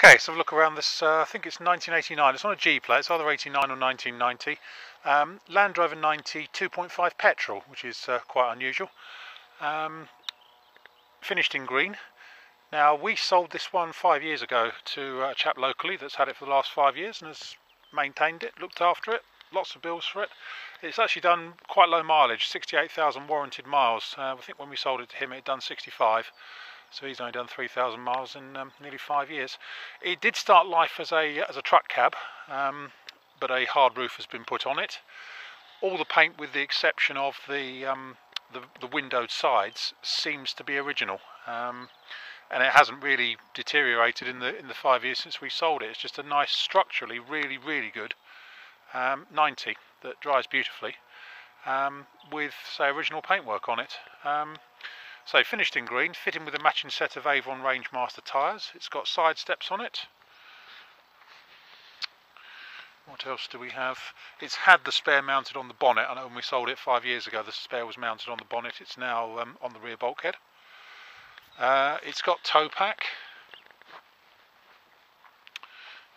Okay, so have a look around this, I think it's 1989, it's on a G plate, it's either 89 or 1990. Land Rover 90 2.5 petrol, which is quite unusual. Finished in green. Now, we sold this one 5 years ago to a chap locally that's had it for the last 5 years and has maintained it, looked after it, lots of bills for it. It's actually done quite low mileage, 68,000 warranted miles. I think when we sold it to him it had done 65. So he's only done 3,000 miles in nearly 5 years. It did start life as a truck cab, but a hard roof has been put on it. All the paint, with the exception of the windowed sides, seems to be original, and it hasn't really deteriorated in the 5 years since we sold it. It's just a nice, structurally really good 90 that drives beautifully, with, say, original paintwork on it. So finished in green, fitting with a matching set of Avon Rangemaster tyres. It's got side steps on it. What else do we have? It's had the spare mounted on the bonnet. I know when we sold it 5 years ago the spare was mounted on the bonnet. It's now on the rear bulkhead. It's got tow pack.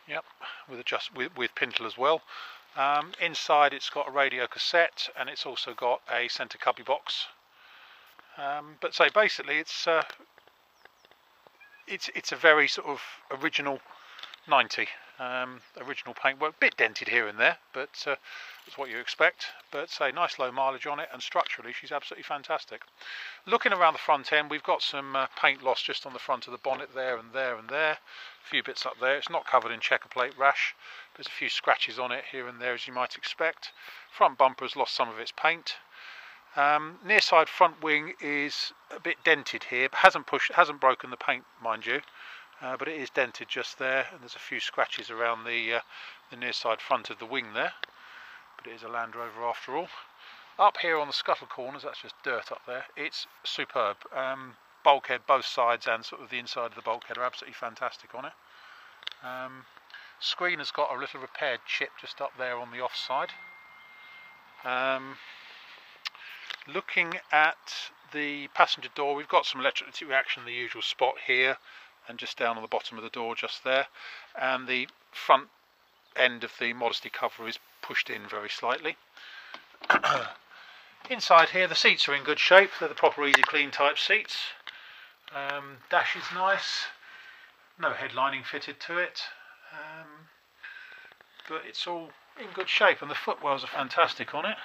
Yep, with pintle as well. Inside it's got a radio cassette, and it's also got a centre cubby box. But so basically it's a very sort of original 90, original paintwork, bit dented here and there, but that's what you expect. But say nice low mileage on it, and structurally she's absolutely fantastic. Looking around the front end, we've got some paint loss just on the front of the bonnet there and there and there, a few bits up there. It's not covered in checker plate rash. There's a few scratches on it here and there, as you might expect. Front bumper's lost some of its paint. Near side front wing is a bit dented here, but hasn't broken the paint, mind you, but it is dented just there, and there's a few scratches around the near side front of the wing there, but it is a Land Rover after all. Up here on the scuttle corners, that's just dirt up there, it's superb. Bulkhead, both sides and sort of the inside of the bulkhead are absolutely fantastic on it. Screen has got a little repaired chip just up there on the off side. Looking at the passenger door, we've got some electric reaction in the usual spot here, and just down on the bottom of the door just there, and the front end of the modesty cover is pushed in very slightly. Inside here the seats are in good shape, they're the proper easy clean type seats. Dash is nice, no headlining fitted to it, but it's all in good shape, and the footwells are fantastic on it.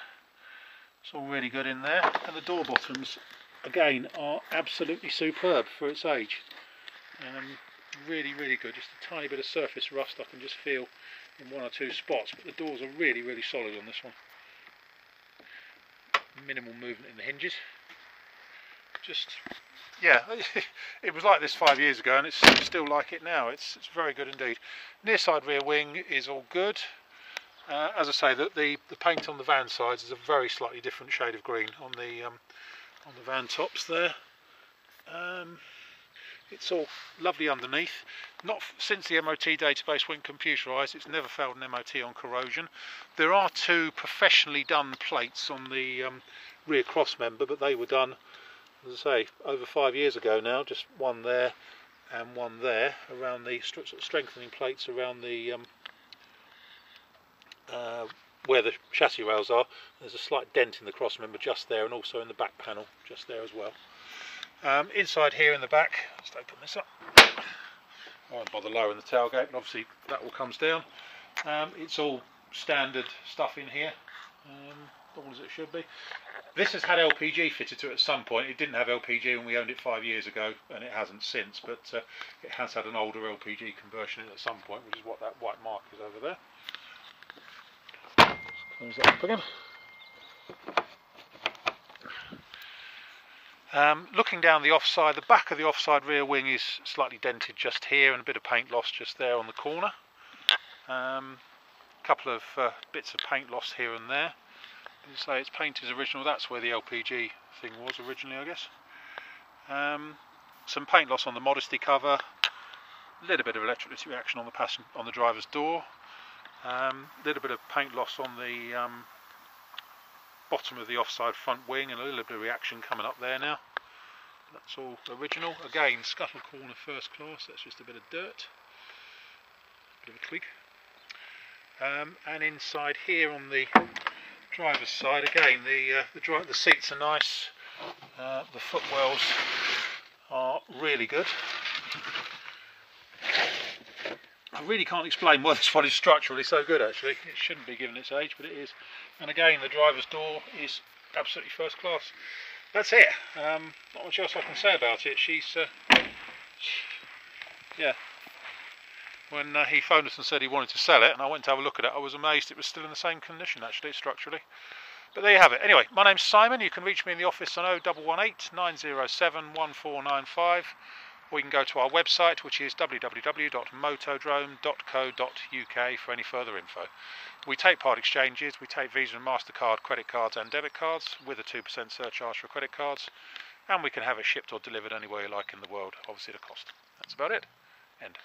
It's all really good in there, and the door bottoms again are absolutely superb for its age. Really good. Just a tiny bit of surface rust I can just feel in one or two spots, but the doors are really solid on this one. Minimal movement in the hinges. Just, yeah, it was like this 5 years ago, and it's still like it now. It's very good indeed. Near side rear wing is all good. As I say, the paint on the van sides is a very slightly different shade of green on the van tops there. It's all lovely underneath. Not since the MOT database went computerised, it's never failed an MOT on corrosion. There are two professionally done plates on the rear cross member, but they were done, as I say, over 5 years ago now. Just one there and one there around the strengthening plates around the where the chassis rails are. There's a slight dent in the cross member just there, and also in the back panel just there as well. Inside here in the back, let's open this up. I won't bother lowering the tailgate, and obviously that all comes down. It's all standard stuff in here, all as it should be. This has had LPG fitted to it at some point. It didn't have LPG when we owned it 5 years ago, and it hasn't since, but it has had an older LPG conversion at some point, which is what that white mark is over there. Close that up again. Looking down the offside, the back of the offside rear wing is slightly dented just here, and a bit of paint loss just there on the corner. Couple of bits of paint loss here and there. As I say, its paint is original. That's where the LPG thing was originally, I guess. Some paint loss on the modesty cover. A little bit of electric reaction on the driver's door. Little bit of paint loss on the bottom of the offside front wing, and a little bit of reaction coming up there now. That's all original. Again, scuttle corner first class, that's just a bit of dirt. bit of a twig. And inside here on the driver's side, again, the seats are nice. The footwells are really good. I really can't explain why this one is structurally so good, actually. It shouldn't be given its age, but it is. And again, the driver's door is absolutely first class. That's it. Not much else I can say about it. Yeah. When he phoned us and said he wanted to sell it, and I went to have a look at it, I was amazed it was still in the same condition, actually, structurally. But there you have it. Anyway, my name's Simon. You can reach me in the office on 0118 907 1495. Or you can go to our website, which is www.motodrome.co.uk for any further info. We take part exchanges, we take Visa and MasterCard credit cards and debit cards with a 2% surcharge for credit cards, and we can have it shipped or delivered anywhere you like in the world, obviously at a cost. That's about it. End.